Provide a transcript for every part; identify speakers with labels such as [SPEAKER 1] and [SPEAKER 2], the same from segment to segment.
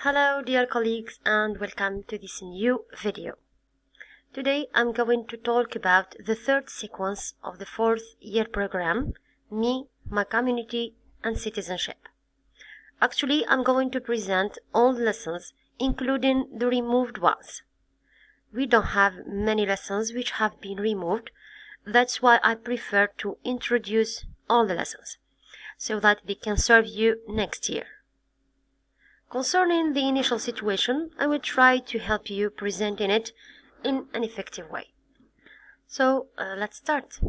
[SPEAKER 1] Hello dear colleagues and welcome to this new video. Today I'm going to talk about the third sequence of the fourth year program, Me, My Community and Citizenship. Actually, I'm going to present all the lessons, including the removed ones. We don't have many lessons which have been removed, that's why I prefer to introduce all the lessons, so that they can serve you next year. Concerning the initial situation, I will try to help you presenting it in an effective way. So, let's start.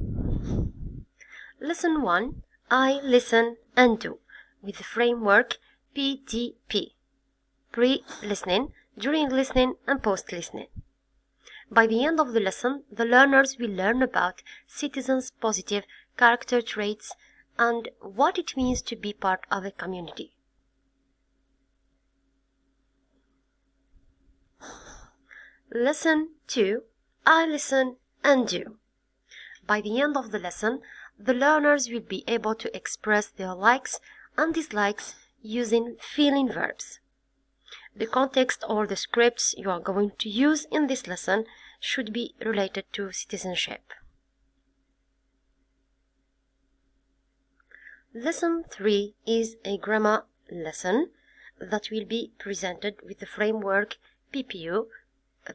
[SPEAKER 1] Lesson 1, I listen and do, with the framework PDP, pre-listening, during listening and post-listening. By the end of the lesson, the learners will learn about citizens' positive character traits and what it means to be part of a community. Lesson 2, I listen and do. By the end of the lesson, the learners will be able to express their likes and dislikes using feeling verbs. The context or the scripts you are going to use in this lesson should be related to citizenship. Lesson 3 is a grammar lesson that will be presented with the framework PPU,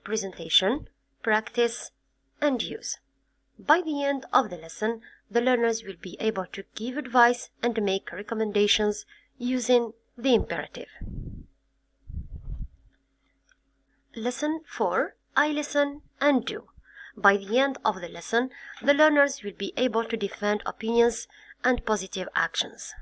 [SPEAKER 1] presentation, practice, and use. By the end of the lesson, the learners will be able to give advice and make recommendations using the imperative. Lesson 4, I listen and do. By the end of the lesson, the learners will be able to defend opinions and positive actions.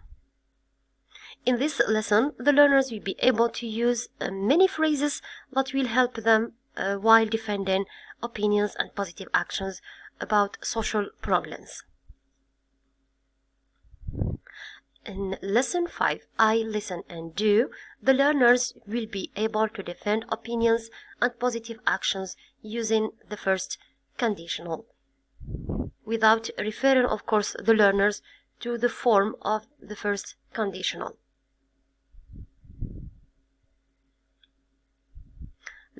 [SPEAKER 1] In this lesson, the learners will be able to use many phrases that will help them while defending opinions and positive actions about social problems. In Lesson 5, I listen and do, the learners will be able to defend opinions and positive actions using the first conditional, without referring, of course, the learners to the form of the first conditional.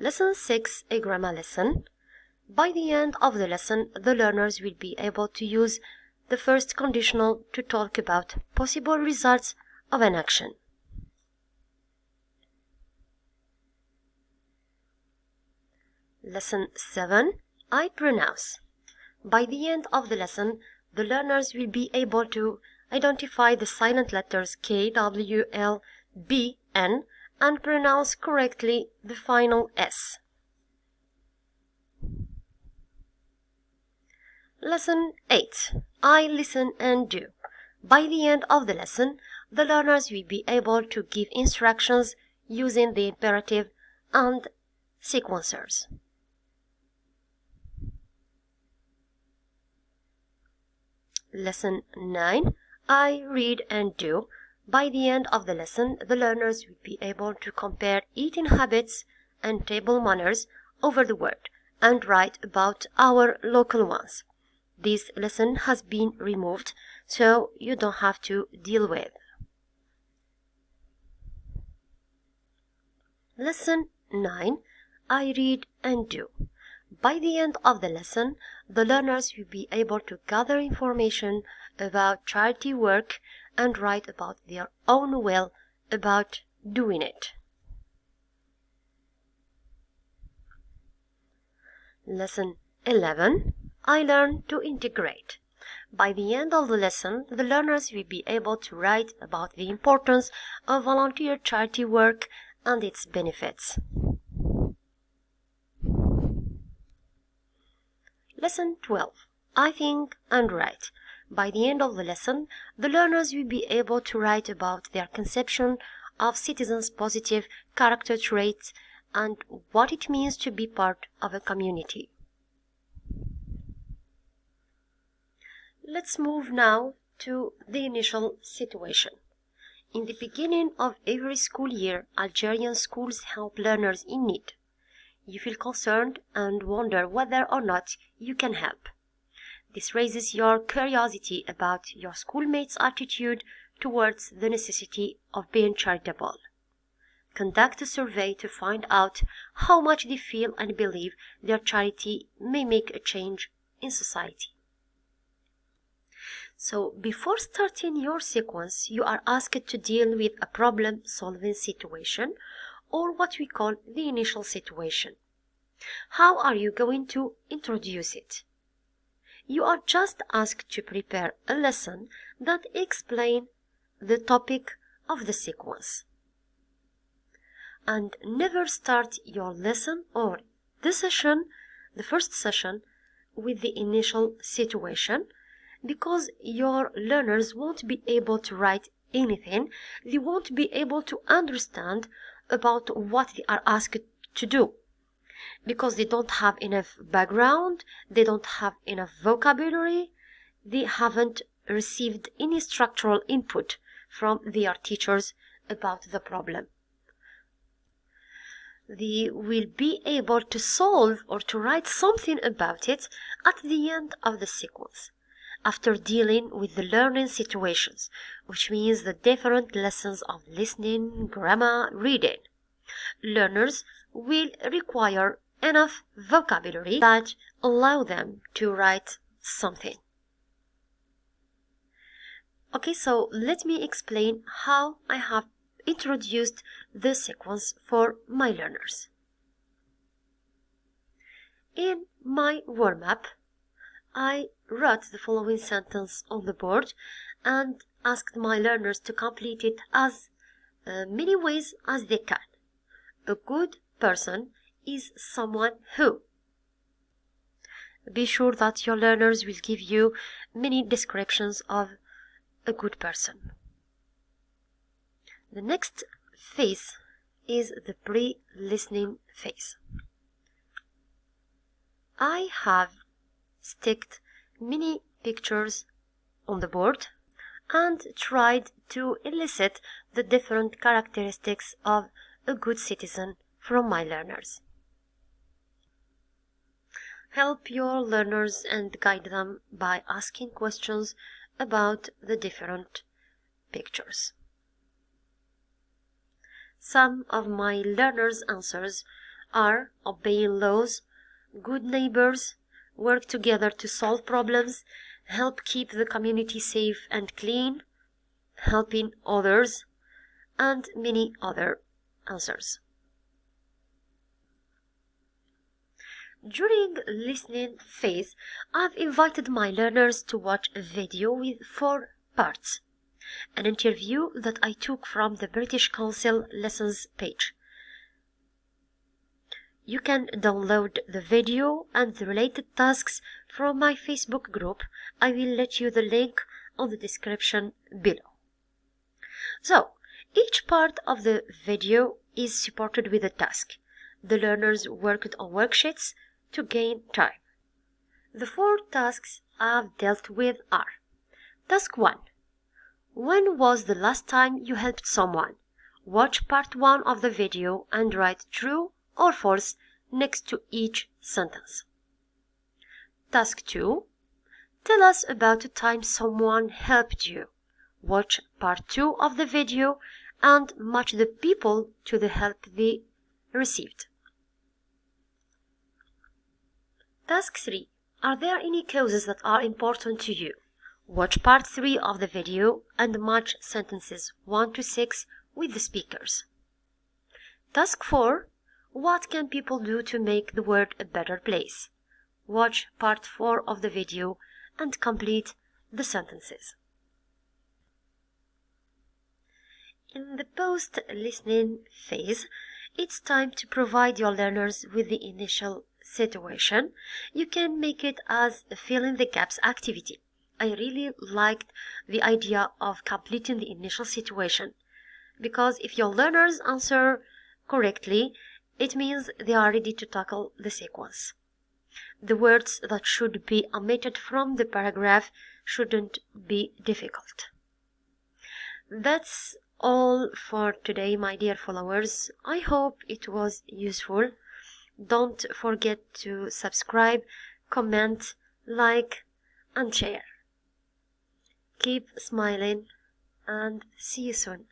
[SPEAKER 1] Lesson 6, a grammar lesson. By the end of the lesson, the learners will be able to use the first conditional to talk about possible results of an action. Lesson 7, I pronounce. By the end of the lesson, the learners will be able to identify the silent letters K, W, L, B, N and pronounce correctly the final S. Lesson 8, I listen and do. By the end of the lesson, the learners will be able to give instructions using the imperative and sequencers. Lesson 9, I read and do. By the end of the lesson, the learners will be able to compare eating habits and table manners over the world and write about our local ones. This lesson has been removed, so you don't have to deal with. Lesson 9, I read and do. By the end of the lesson, the learners will be able to gather information about charity work and write about their own will about doing it. Lesson 11, I learn to integrate. By the end of the lesson, the learners will be able to write about the importance of volunteer charity work and its benefits. Lesson 12, I think and write. By the end of the lesson, the learners will be able to write about their conception of citizens' positive character traits and what it means to be part of a community. Let's move now to the initial situation. In the beginning of every school year, Algerian schools help learners in need. You feel concerned and wonder whether or not you can help. This raises your curiosity about your schoolmates' attitude towards the necessity of being charitable. conduct a survey to find out how much they feel and believe their charity may make a change in society. So, before starting your sequence, you are asked to deal with a problem-solving situation, or what we call the initial situation. How are you going to introduce it? You are just asked to prepare a lesson that explains the topic of the sequence. And never start your lesson or the first session, with the initial situation, because your learners won't be able to write anything. They won't be able to understand about what they are asked to do, because they don't have enough background, they don't have enough vocabulary, they haven't received any structural input from their teachers about the problem. They will be able to solve or to write something about it at the end of the sequence, after dealing with the learning situations, which means the different lessons of listening, grammar, reading. Learners will require enough vocabulary that allow them to write something. Okay, so let me explain how I have introduced the sequence for my learners. In my warm-up, I wrote the following sentence on the board and asked my learners to complete it as many ways as they can. A good person is someone who. Be sure that your learners will give you many descriptions of a good person. The next phase is the pre-listening phase. I have sticked many pictures on the board and tried to elicit the different characteristics of a good citizen from my learners. Help your learners and guide them by asking questions about the different pictures. Some of my learners' answers are obeying laws, good neighbors, work together to solve problems, help keep the community safe and clean, helping others, and many other answers. During listening phase, I've invited my learners to watch a video with 4 parts. An interview that I took from the British Council lessons page. You can download the video and the related tasks from my Facebook group. I will let you the link on the description below. So, each part of the video is supported with a task. The learners worked on worksheets to gain time. The 4 tasks I've dealt with are: Task 1. When was the last time you helped someone? Watch part 1 of the video and write true or false next to each sentence. Task 2. Tell us about a time someone helped you. Watch part 2 of the video and match the people to the help they received. Task 3. Are there any causes that are important to you? Watch part 3 of the video and match sentences 1 to 6 with the speakers. Task 4. What can people do to make the world a better place? Watch part 4 of the video and complete the sentences. In the post-listening phase, it's time to provide your learners with the initial situation. You can make it as a fill-in-the-gaps activity. I really liked the idea of completing the initial situation, because if your learners answer correctly, it means they are ready to tackle the sequence. The words that should be omitted from the paragraph shouldn't be difficult. That's all for today, my dear followers. I hope it was useful. Don't forget to subscribe, comment, like, and share. Keep smiling and see you soon.